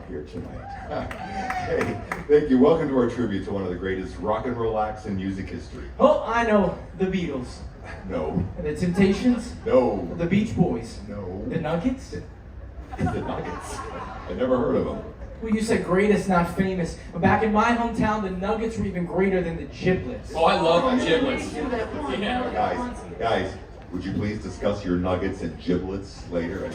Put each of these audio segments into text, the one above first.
Here tonight. Hey, thank you. Welcome to our tribute to one of the greatest rock and roll acts in music history. Oh, I know. The Beatles. No. The Temptations? No. The Beach Boys? No. The Nuggets? The Nuggets. I never heard of them. Well, you said greatest, not famous. But back in my hometown, the Nuggets were even greater than the Giblets. Oh, I love Giblets. Yeah. Guys, would you please discuss your nuggets and giblets later?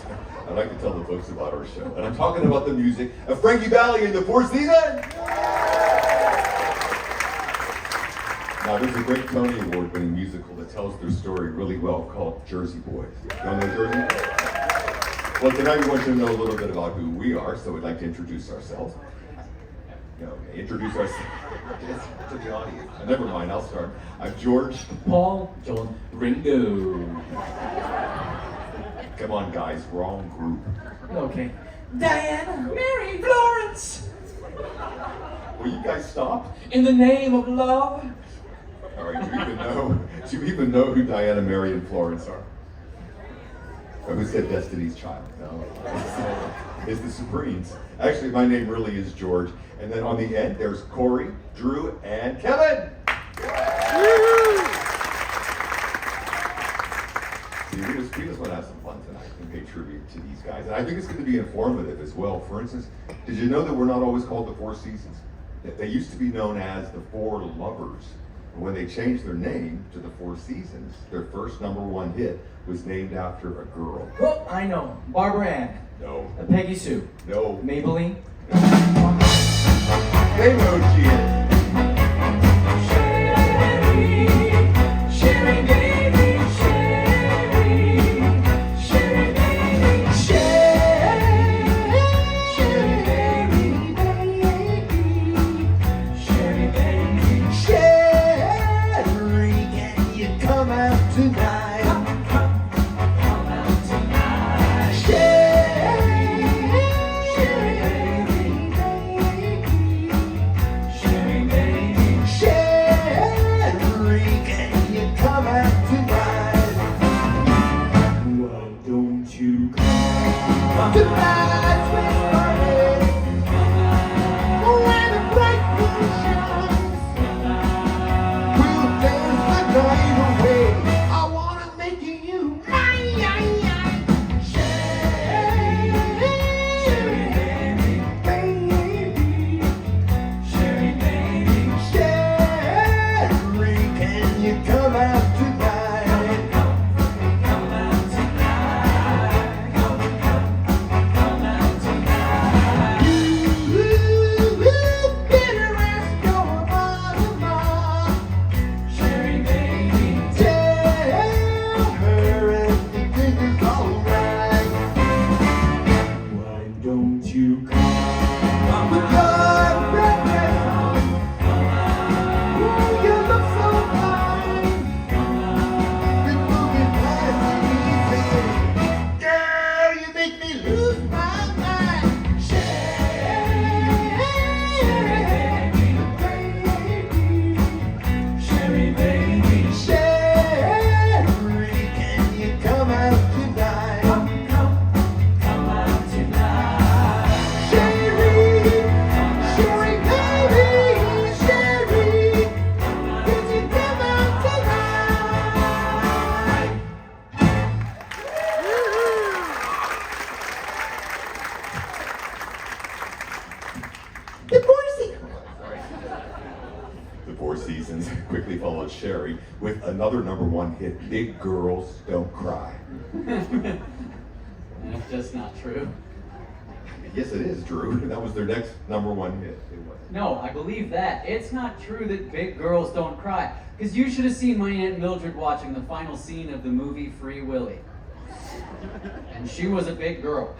I'd like to tell the folks about our show. And I'm talking about the music of Frankie Valli and the Four Seasons. Now, there's a great Tony Award-winning musical that tells their story really well called Jersey Boys. You know Jersey? Well, tonight we want you to know a little bit about who we are, so we'd like to introduce ourselves. Introduce ourselves to the audience. Never mind, I'll start. I'm George. Paul. John. Rico. Come on, guys, wrong group. Okay. Diana. Mary. Florence. Will you guys stop? In the name of love. All right, do you even know who Diana, Mary, and Florence are? Or who said Destiny's Child? No. It's the Supremes. Actually, my name really is George. And then on the end, there's Corey, Drew, and Kevin. See, we just want to have some fun tonight and pay tribute to these guys. And I think it's going to be informative as well. For instance, did you know that we're not always called the Four Seasons? That they used to be known as the Four Lovers. And when they changed their name to the Four Seasons, their first #1 hit was named after a girl. Oh, I know. Barbara Ann. No. Peggy Sue. No. Maybelline. They know who she is. Sherry, baby, Sherry, Sherry, baby, Sherry, baby, Sherry, baby, Sherry, can you come out tonight? Solid Sherry with another #1 hit, Big Girls Don't Cry. That's just not true. Yes, it is, Drew. That was their next #1 hit. It was. No, I believe that. It's not true that big girls don't cry. Because you should have seen my Aunt Mildred watching the final scene of the movie Free Willy. And she was a big girl.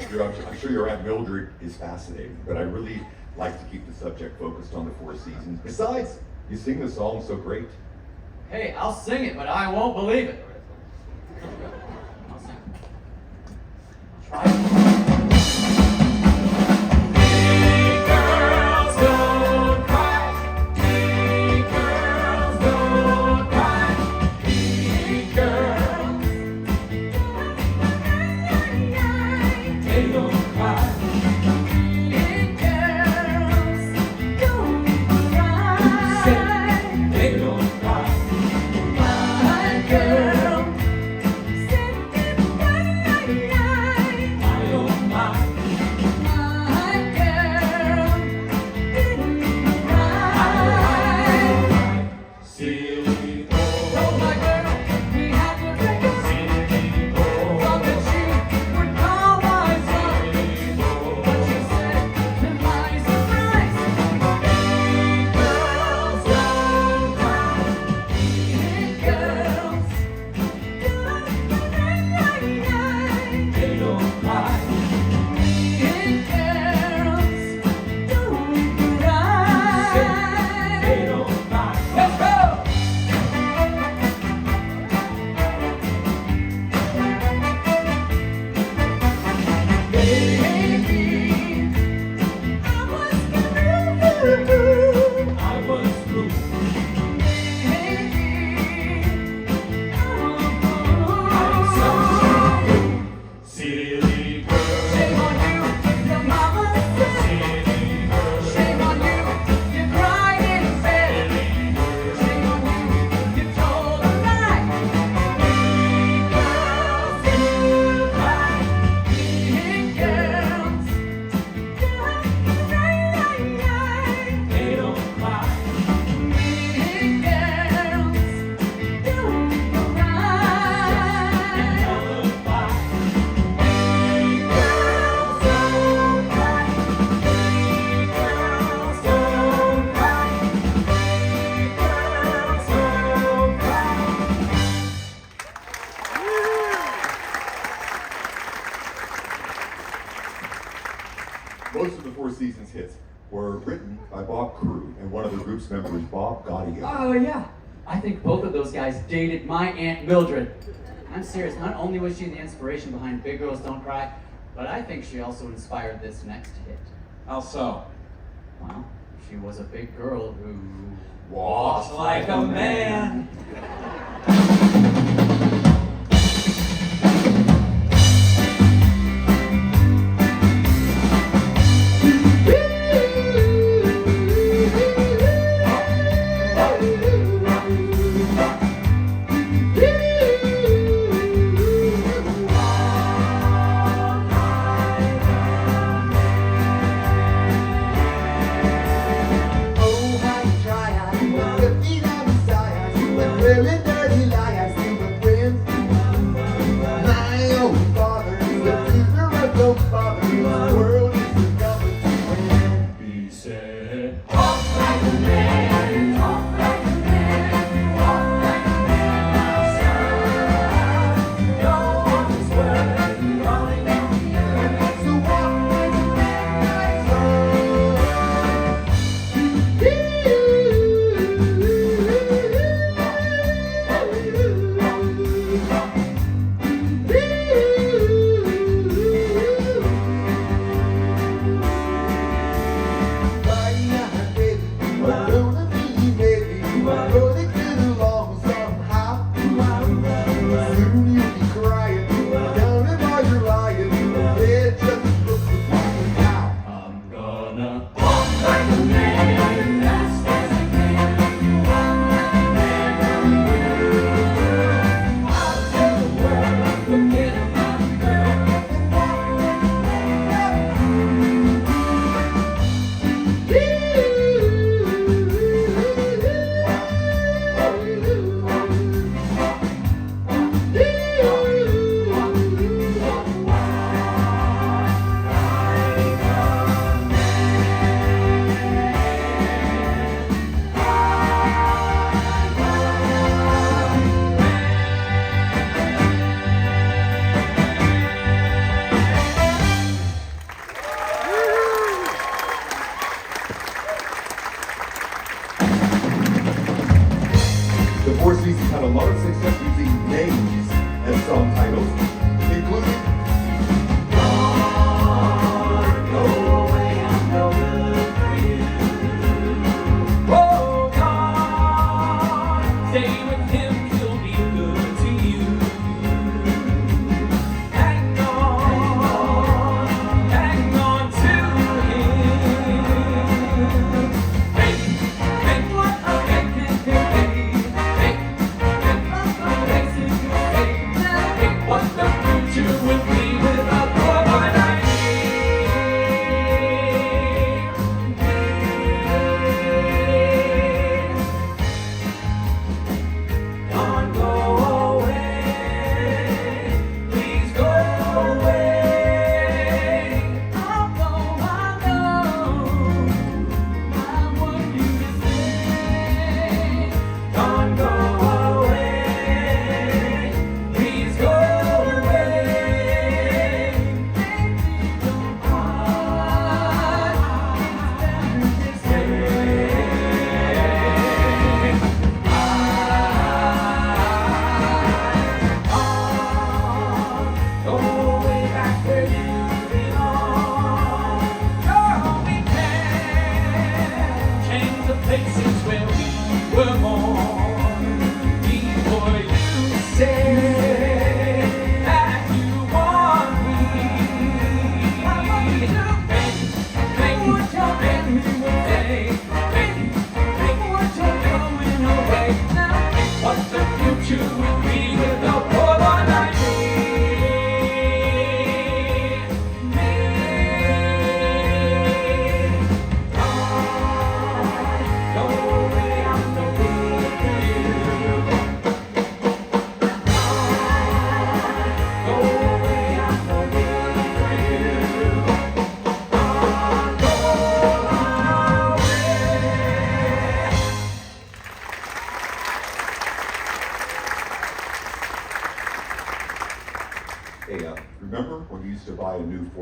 Drew, I'm sure your Aunt Mildred is fascinating, but I really like to keep the subject focused on the Four Seasons. Besides, you sing the song so great. Hey, I'll sing it, but I won't believe it. I'll sing it. Try it. Most of the Four Seasons hits were written by Bob Crew and one of the group's members, Bob Gaudio. Oh, yeah. I think both of those guys dated my Aunt Mildred. I'm serious. Not only was she the inspiration behind Big Girls Don't Cry, but I think she also inspired this next hit. How so? Well, she was a big girl who Walks like a man.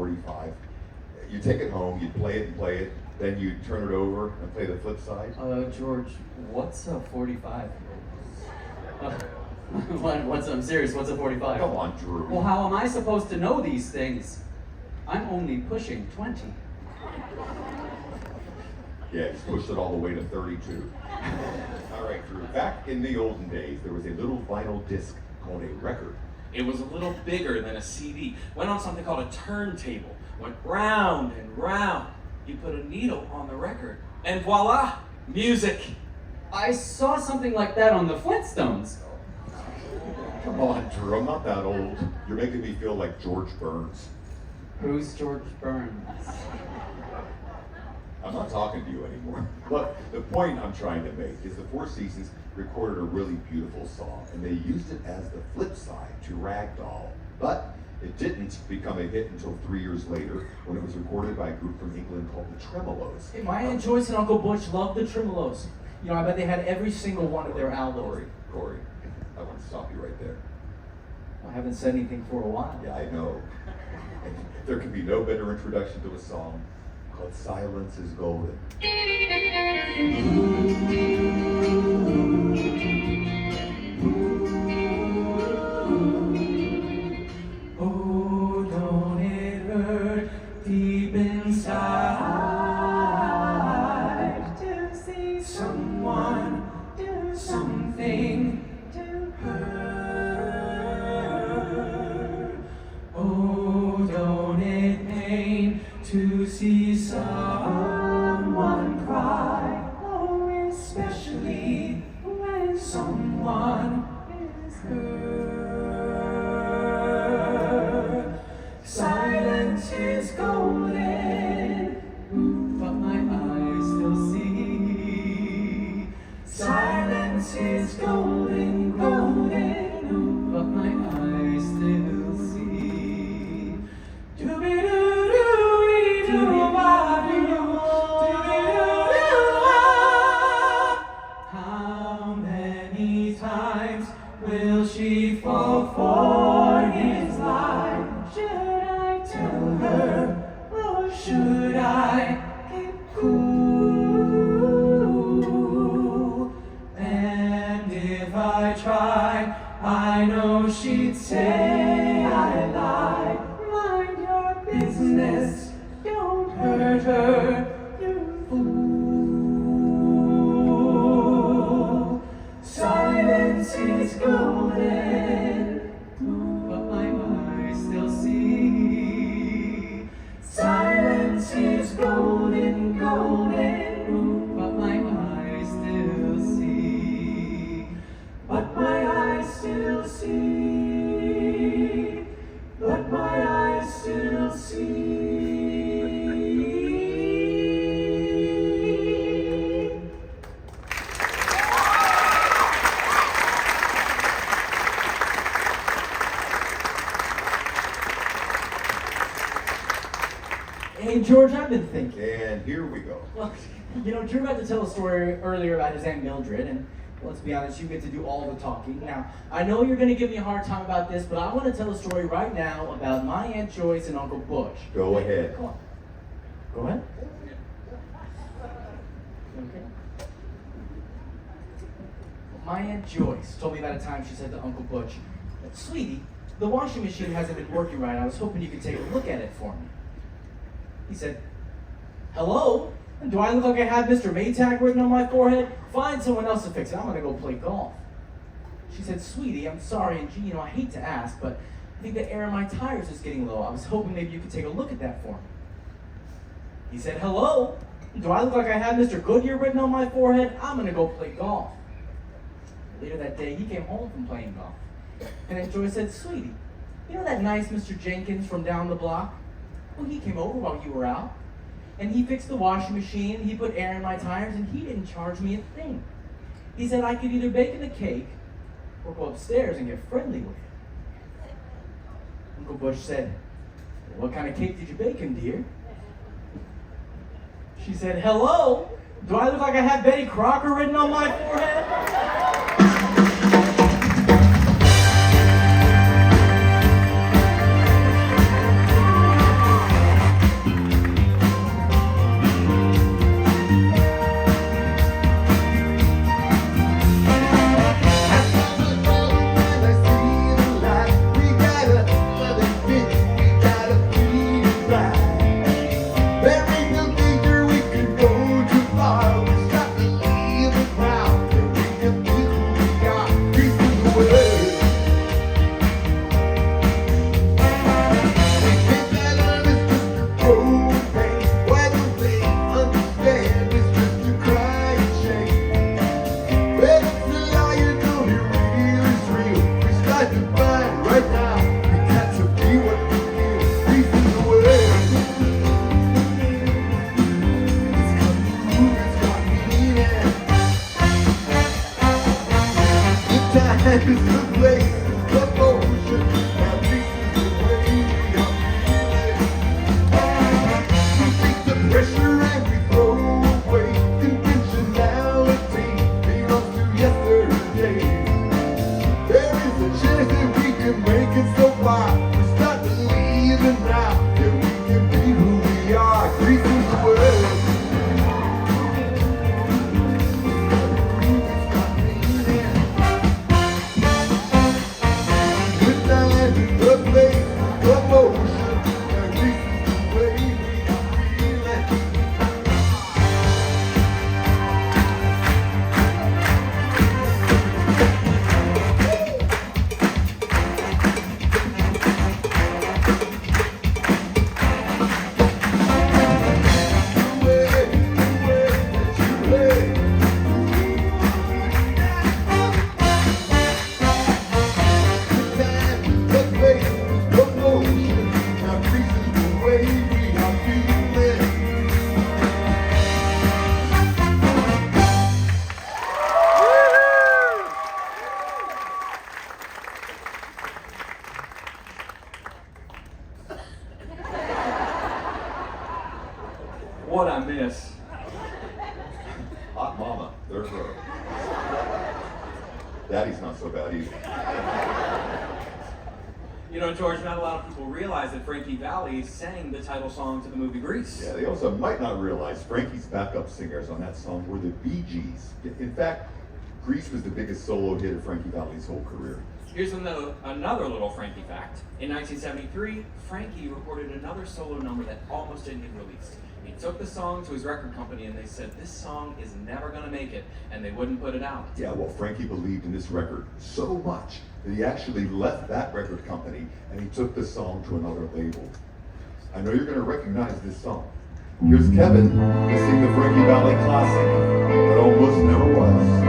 45. You take it home, you'd play it and play it, then you'd turn it over and play the flip side. George, what's a 45? I'm serious, what's a 45? Come on, Drew. Well, how am I supposed to know these things? I'm only pushing 20. Yeah, just pushed it all the way to 32. All right, Drew. Back in the olden days, there was a little vinyl disc called a record. It was a little bigger than a CD. Went on something called a turntable. Went round and round. You put a needle on the record, and voila, music. I saw something like that on the Flintstones. Come on, Drew. I'm not that old. You're making me feel like George Burns. Who's George Burns? I'm not talking to you anymore. But the point I'm trying to make is the Four Seasons recorded a really beautiful song, and they used it as the flip side to Ragdoll. But it didn't become a hit until 3 years later, when it was recorded by a group from England called the Tremolos. Hey, my Aunt Joyce and Uncle Butch loved the Tremolos. You know, I bet they had every single one of their albums. Corey, I want to stop you right there. I haven't said anything for a while. Yeah, I know. And there can be no better introduction to a song called Silence is Golden. Oh, don't it hurt deep inside to see someone do something to her? Oh, don't it pain to see someone cry? Oh, especially when someone is hurt. Silence is golden, but my eyes still see. Silence is golden, golden, but my eyes still see. How many times will she fall for his lie? Should I tell her, or should I keep cool? And if I tried, I know she'd say I lied. Mind your business, don't hurt her, you fool. Silence is golden, but my eyes still see. Silence is golden, golden, but my eyes still see. But my eyes still see. But my eyes still see. Hey, George, I've been thinking. And here we go. Well, you know, Drew got to tell a story earlier about his Aunt Mildred, and let's be honest, you get to do all the talking. Now, I know you're going to give me a hard time about this, but I want to tell a story right now about my Aunt Joyce and Uncle Butch. Go ahead. Come on. Go ahead. Okay. My Aunt Joyce told me about a time she said to Uncle Butch, "Sweetie, the washing machine hasn't been working right. I was hoping you could take a look at it for me." He said, "Hello? Do I look like I have Mr. Maytag written on my forehead? Find someone else to fix it. I'm going to go play golf." She said, "Sweetie, I'm sorry, and gee, I hate to ask, but I think the air in my tires is getting low. I was hoping maybe you could take a look at that for me." He said, "Hello? Do I look like I have Mr. Goodyear written on my forehead? I'm going to go play golf." Later that day, he came home from playing golf. And Aunt Joyce said, "Sweetie, you know that nice Mr. Jenkins from down the block? Well, he came over while you were out, and he fixed the washing machine, he put air in my tires, and he didn't charge me a thing. He said I could either bake him a cake or go upstairs and get friendly with him." Uncle Butch said, "Well, what kind of cake did you bake him, dear?" She said, "Hello? Do I look like I have Betty Crocker written on my forehead?" what I miss. Hot mama, there's her. Daddy's not so bad either. You know, George, not a lot of people realize that Frankie Valli sang the title song to the movie Grease. Yeah, they also might not realize Frankie's backup singers on that song were the Bee Gees. In fact, Grease was the biggest solo hit of Frankie Valli's whole career. Here's another little Frankie fact. In 1973, Frankie recorded another solo number that almost didn't get released. He took the song to his record company and they said, this song is never gonna make it, and they wouldn't put it out. Yeah, well, Frankie believed in this record so much that he actually left that record company and he took the song to another label. I know you're gonna recognize this song. Here's Kevin to sing the Frankie Valli classic that almost never was.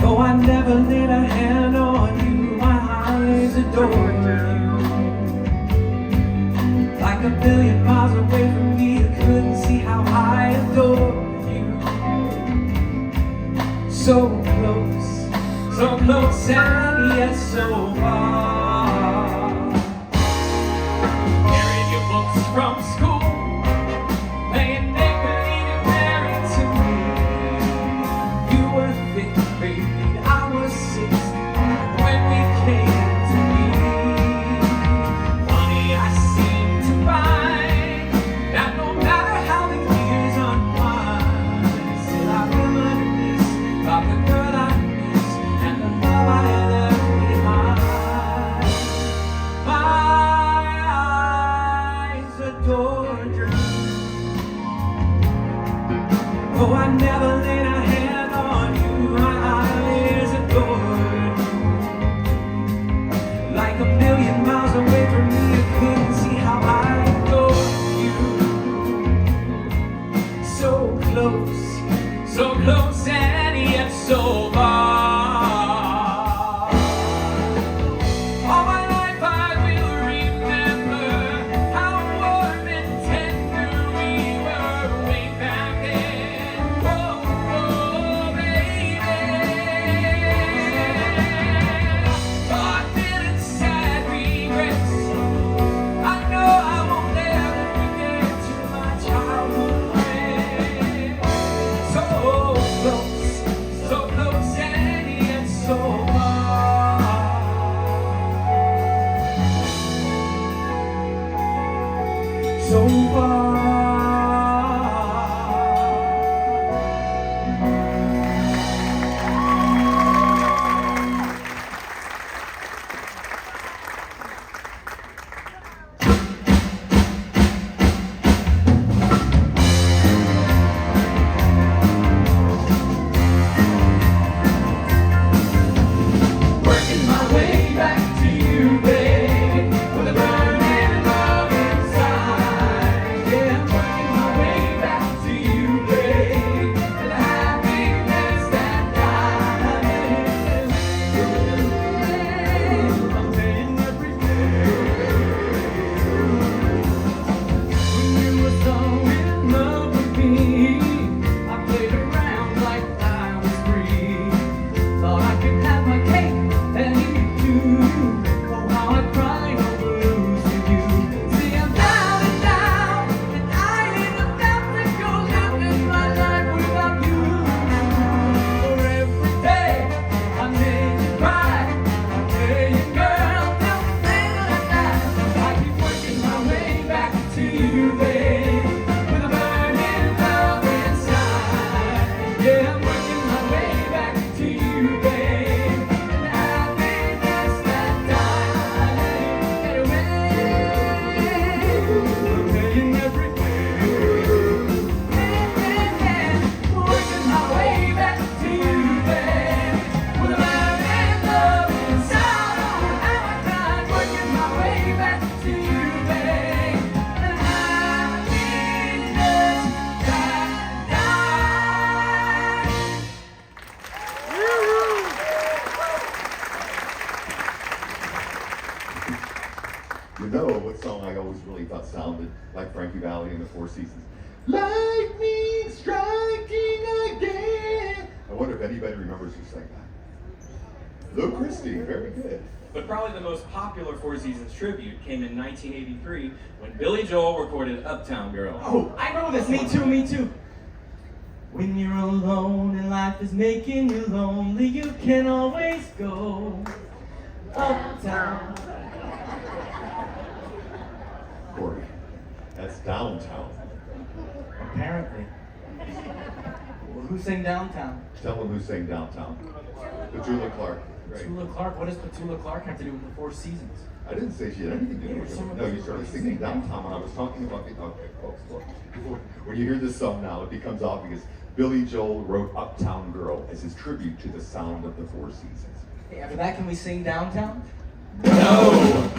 Though I never laid a hand on you, my eyes adore you. Like a billion miles away from me, you couldn't see how I adore you. So close and yet so far. Carried your books from school, playing make-believe you're married to me. You were fifth grade, I was sixth when we came to meet. Funny, I seem to find that no matter how the years unwind, still I reminisce about the girl I miss and the love I had left behind. My eyes adored you, though I never laid a hand on you. My eyes adored you. Like a million miles away from me, you couldn't see how I adore you. So close and yet so far. All my life I will remember how warm and tender we were way back then. Oh, baby. But and sad regrets, I know I won't ever forget to my childhood friend. So close and anybody remembers who sang that? Lou Christie, very good. But probably the most popular Four Seasons tribute came in 1983 when Billy Joel recorded Uptown Girl. Oh, I know this. Me too, me too. When you're alone and life is making you lonely, you can always go uptown. Corey, that's downtown. Apparently. Well, who sang Downtown? Tell them who sang downtown. Petula Clark. Right. Petula Clark. What does Petula Clark have to do with the Four Seasons? I didn't say she had anything to do with it. No, you started singing downtown when I was talking about the. Okay, folks, look. When you hear this song now, it becomes obvious. Billy Joel wrote Uptown Girl as his tribute to the sound of the Four Seasons. Hey, after that, can we sing Downtown? No!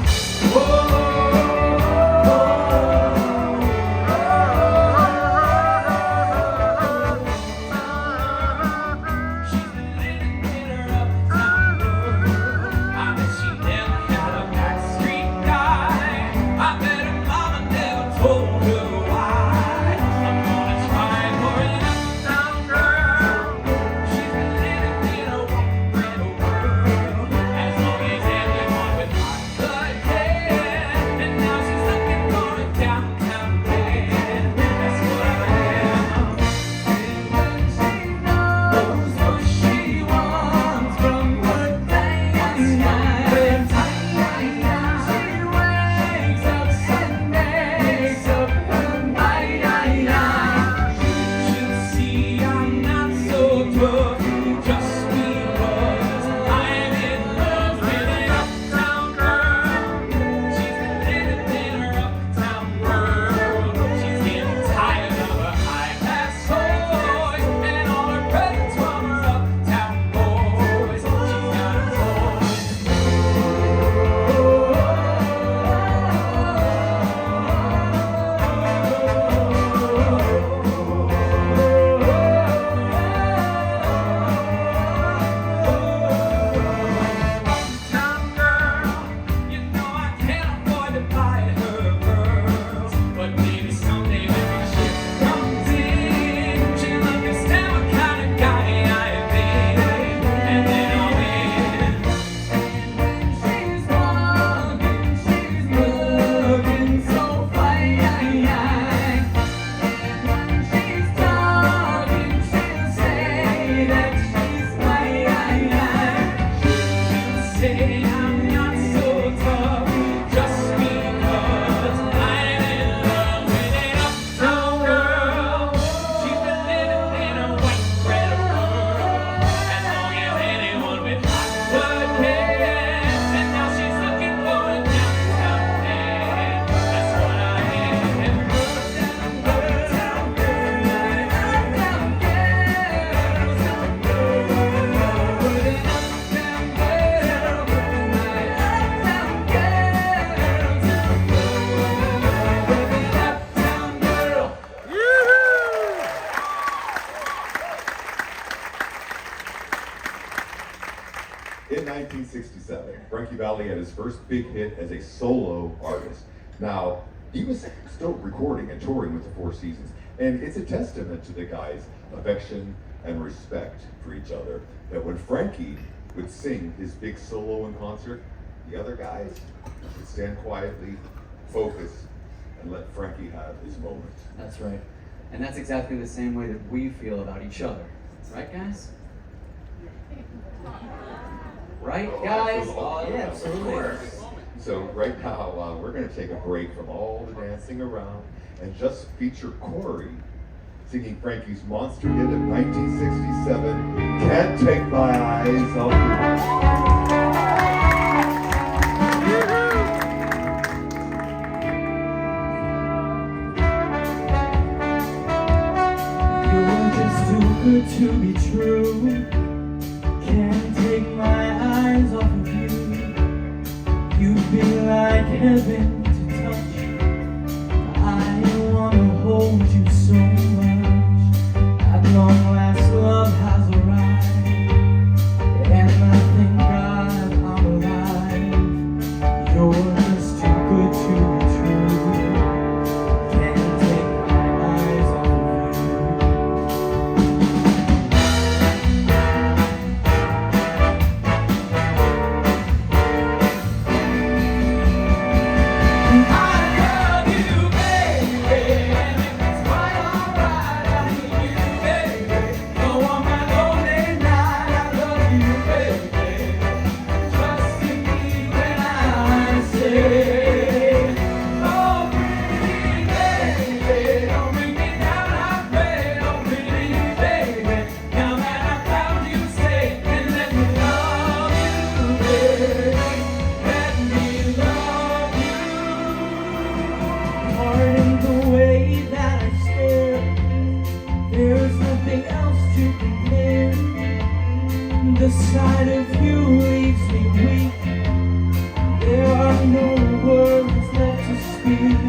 In 1967, Frankie Valli had his first big hit as a solo artist. Now, he was still recording and touring with the Four Seasons, and it's a testament to the guys' affection and respect for each other that when Frankie would sing his big solo in concert, the other guys would stand quietly, focus, and let Frankie have his moment. That's right. And that's exactly the same way that we feel about each other. Right, guys? Right, guys? Oh, Yeah, absolutely. So right now, we're going to take a break from all the dancing around and just feature Corey singing Frankie's monster hit of 1967, Can't Take My Eyes Off You. You're just too good to be true. Can't take my eyes off of you. You'd be like heaven to touch. I wanna hold you so much. At long last, love has arrived, and I thank God I'm alive. You're just too good to be true. Can't take my eyes off of you. There's nothing else to compare. The sight of you leaves me weak. There are no words left to speak.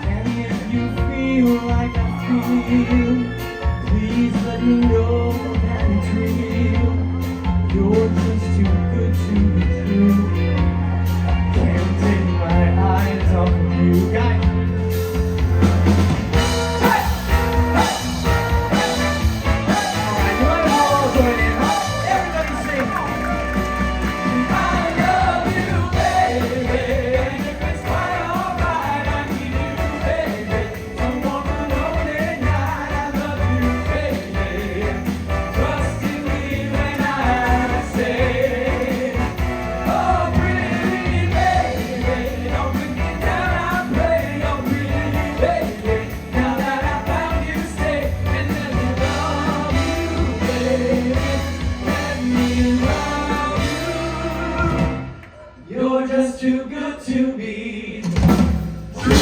And if you feel like I feel, please let me know that it's real. You're just too good to be true. Can't take my eyes off of you, guys. You're just too good to be true.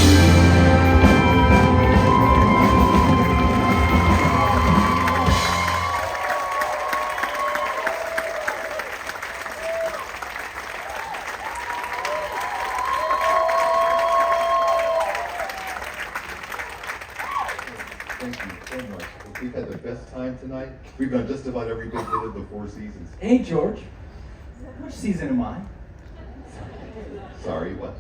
Thank you so much. We've had the best time tonight. We've done just about every bit of the Four Seasons. Hey, George. Which season am I? Sorry, what?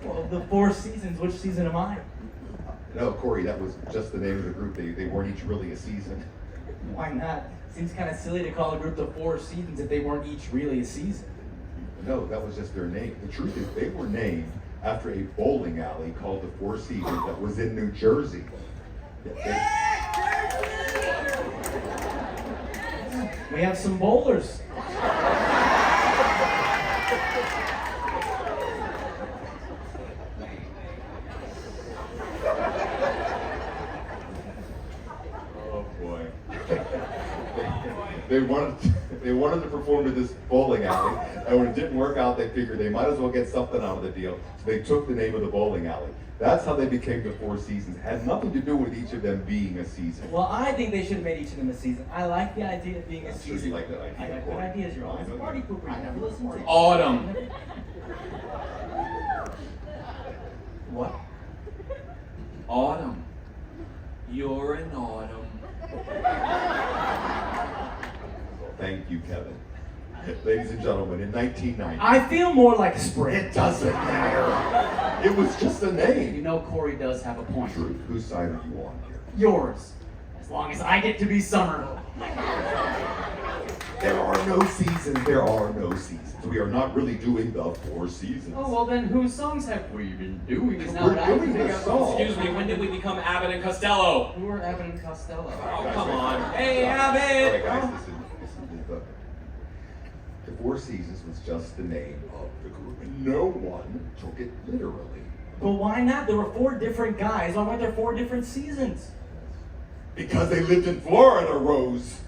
Well, the Four Seasons, which season am I? No, Corey, that was just the name of the group. They weren't each really a season. Why not? Seems kind of silly to call a group the Four Seasons if they weren't each really a season. No, that was just their name. The truth is, they were named after a bowling alley called the Four Seasons that was in New Jersey. We have some bowlers. Oh boy. They wanted to perform at this bowling alley, and when it didn't work out, they figured they might as well get something out of the deal. So they took the name of the bowling alley. That's how they became the Four Seasons. It had nothing to do with each of them being a season. Well, I think they should have made each of them a season. I like the idea of being a I'm sure season. you like that idea. I got good ideas. You're always a party pooper. You never listen to Autumn. What? Autumn. You're an autumn. Thank you, Kevin. Ladies and gentlemen, in 1990. I feel more like spring. It doesn't matter. It was just a name. You know Corey does have a point. Truth. Whose side are you on here? Yours. As long as I get to be summer. There are no seasons. There are no seasons. We are not really doing the Four Seasons. Oh, well then whose songs have we been doing? Is now We're what I doing can figure the out. song. Excuse me, when did we become Abbott and Costello? Who are Evan and Costello? Oh, come on. Hey, All right, Abbott! guys, listen. The Four Seasons was just the name of the group, and no one took it literally. But why not? There were 4 different guys. Why weren't there 4 different seasons? Because they lived in Florida, Rose.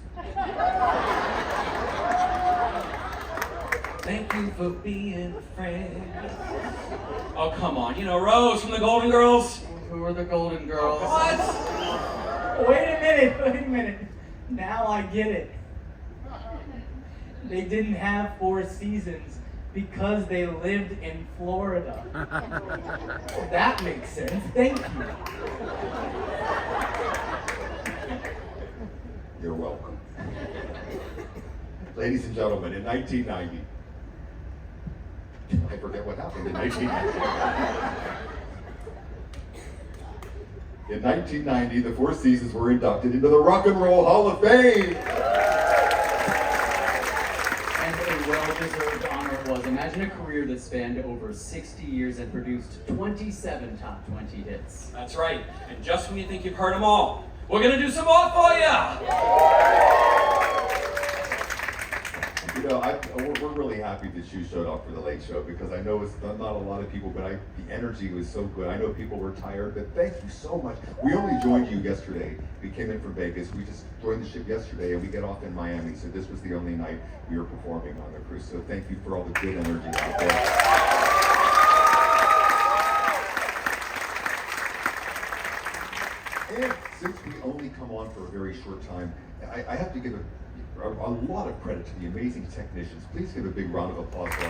Thank you for being a friend. Oh, come on. You know Rose from the Golden Girls? Who are the Golden Girls? What? Wait a minute. Now I get it. They didn't have 4 seasons because they lived in Florida. That makes sense. Thank you. You're welcome. Ladies and gentlemen, in 1990, I forget what happened in 1990. In 1990, the Four Seasons were inducted into the Rock and Roll Hall of Fame. And a well-deserved honor it was. Imagine a career that spanned over 60 years and produced 27 top 20 hits. That's right. And just when you think you've heard them all, we're going to do some more for you! You know, we're really happy that you showed up for the Late Show because I know it's not a lot of people, but the energy was so good. I know people were tired, but thank you so much. We only joined you yesterday. We came in from Vegas. We just joined the ship yesterday, and we get off in Miami. So this was the only night we were performing on the cruise. So thank you for all the good energy out there. And since we only come on for a very short time, I have to give a lot of credit to the amazing technicians. Please give a big round of applause for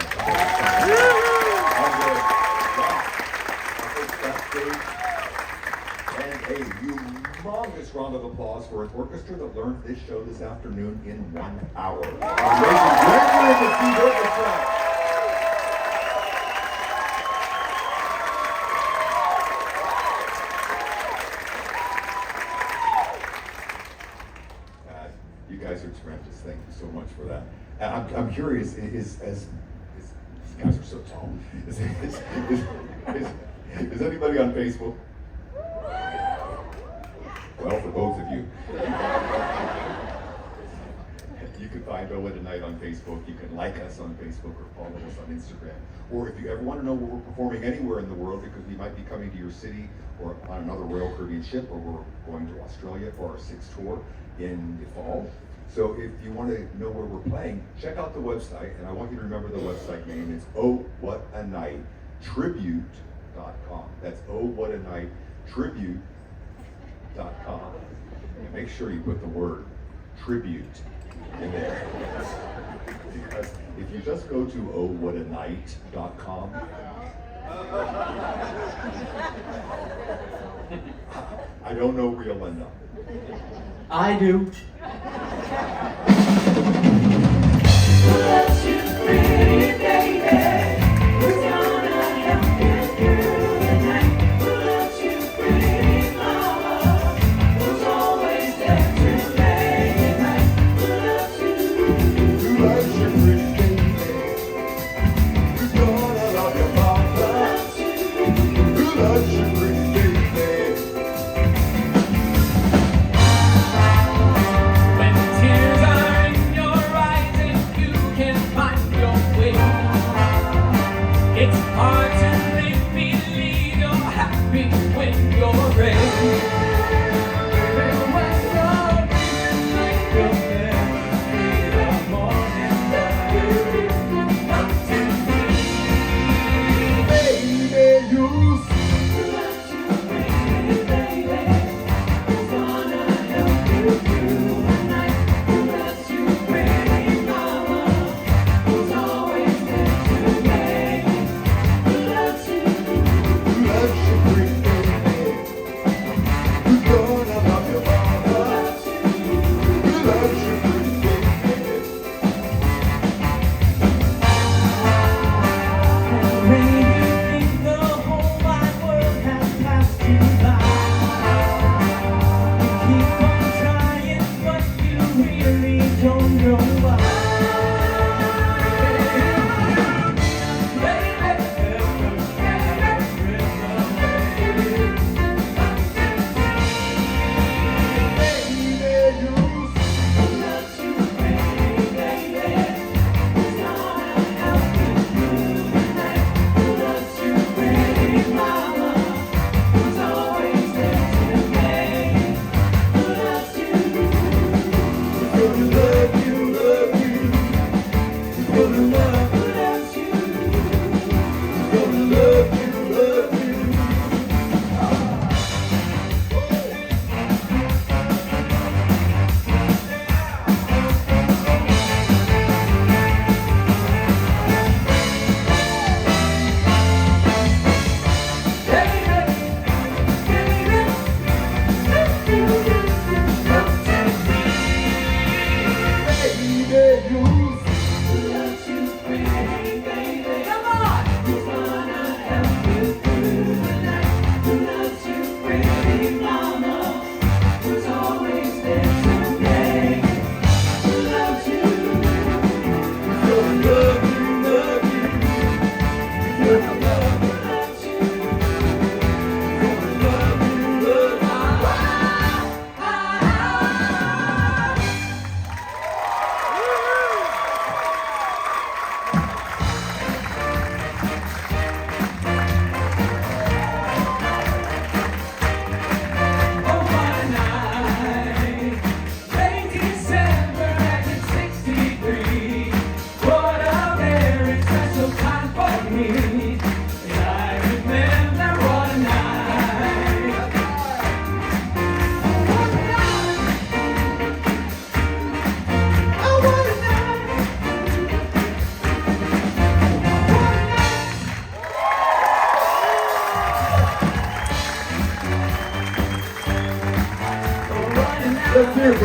and a humongous round of applause for an orchestra that learned this show this afternoon in 1 hour. Amazing. Grandeur and the Steve Orchestra. You guys are tremendous. Thank you so much for that. And I'm curious, these guys are so tall. Is anybody on Facebook? Well, for both of you. You can find Owen Tonight on Facebook. You can like us on Facebook or follow us on Instagram. Or if you ever want to know where we're performing anywhere in the world, because we might be coming to your city or on another Royal Caribbean ship, or we're going to Australia for our 6th tour in the fall. So if you want to know where we're playing, check out the website, and I want you to remember the website name. It's ohwhatanight.tribute.com. That's ohwhatanight.tribute.com. And make sure you put the word tribute in there. Because if you just go to ohwhatanight.com, I don't know where you'll end up. I do.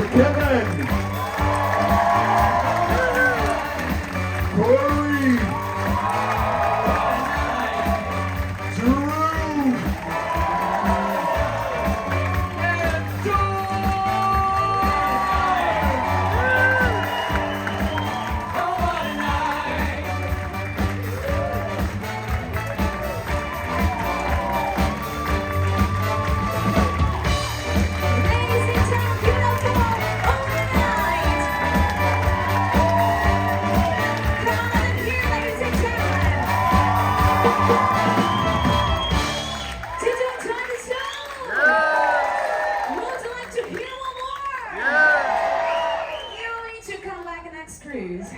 for Kevin. Corey. Drew. And Ladies and gentlemen, give it up for overnight. Come on in here, ladies and gentlemen. Did you enjoy the show? Would you like to hear one more? You're ready to come back next cruise.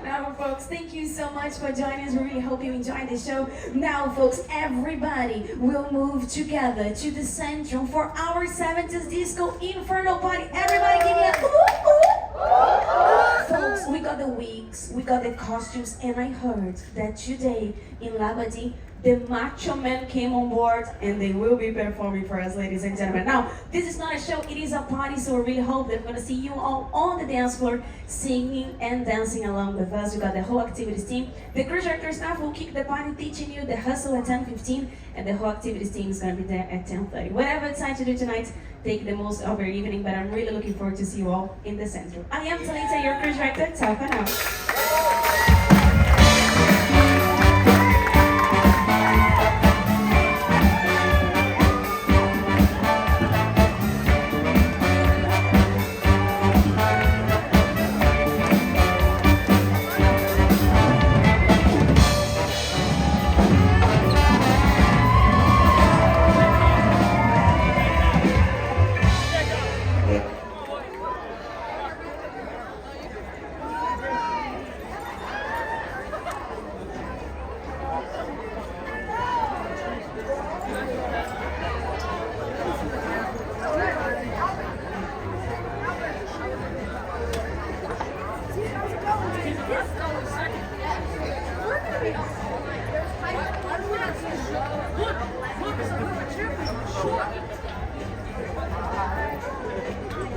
Now, folks, thank you so much for joining us. We really hope you enjoyed the show. Now, folks, everybody will move together to the central for our 70s disco inferno party. Everybody give me a ooh, ooh. Folks, we got the wigs, we got the costumes, and I heard that today in Labadee, the Macho Men came on board and they will be performing for us, ladies and gentlemen. Now, this is not a show, it is a party, so we really hope that we're gonna see you all on the dance floor singing and dancing along with us. We got the whole activities team. The cruise director staff will kick the party, teaching you the hustle at 10:15, and the whole activities team is gonna be there at 10:30. Whatever it's time to do tonight, take the most of your evening, but I'm really looking forward to see you all in the center. I am Talita, your cruise director. Ciao for now.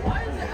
Why is it?